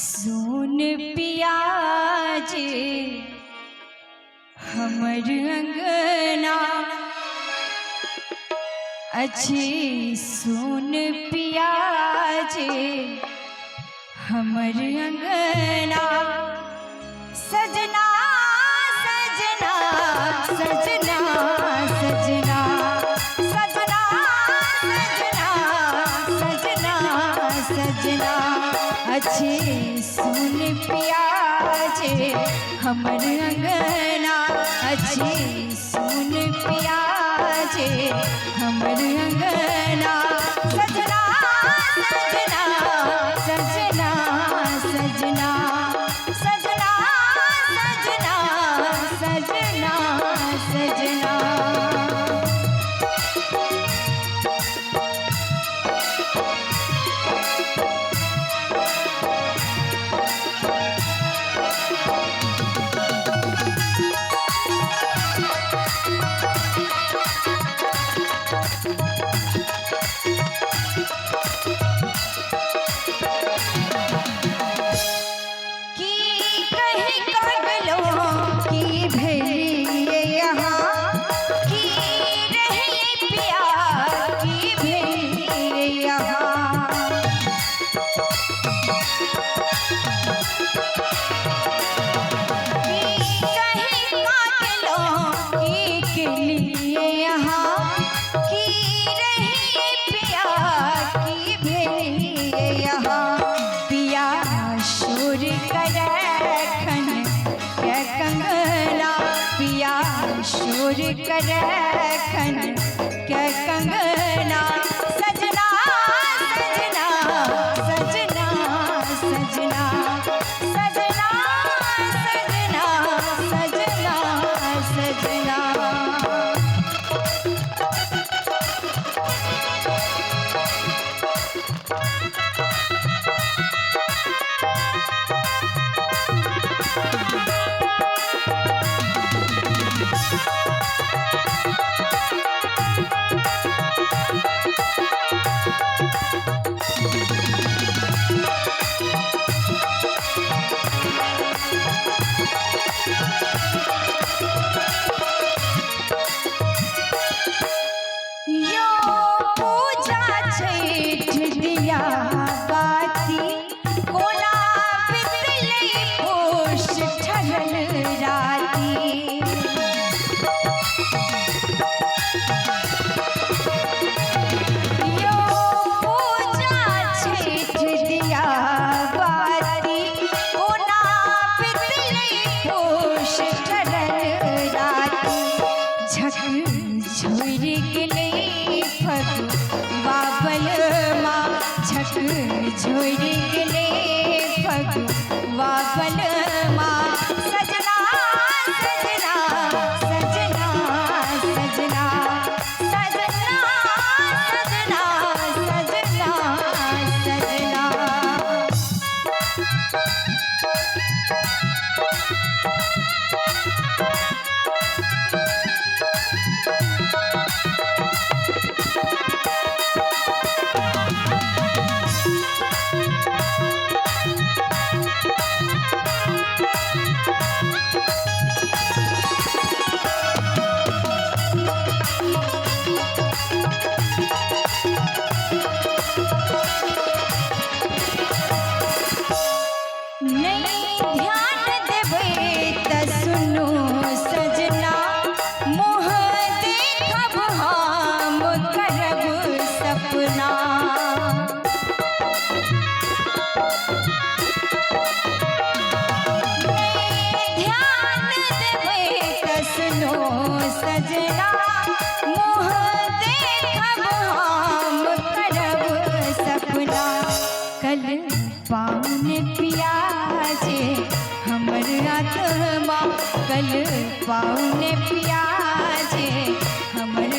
सुन पिया जे हमर अंगना अच्छी सुन पिया जे हमर अंगना सजना सजना सजना सजना सजना सजना सजना सजना अच्छे सुन पिया जे हमर अंगना अच्छे सुन पिया जे हमर अंगना सजना सजना सजना सजना सजना सजना सजना सजना शोर करखन क्या कंगना सजना सजना सजना सजना सजना सजना सजना झोर गले फगुआ बलमा सजना सजना सजना सजना सजना सजना सजना सजना मोह देखब हम करब सपना कल पाउन पिया जे हमर आत्मा कल पाउन पिया जे हमर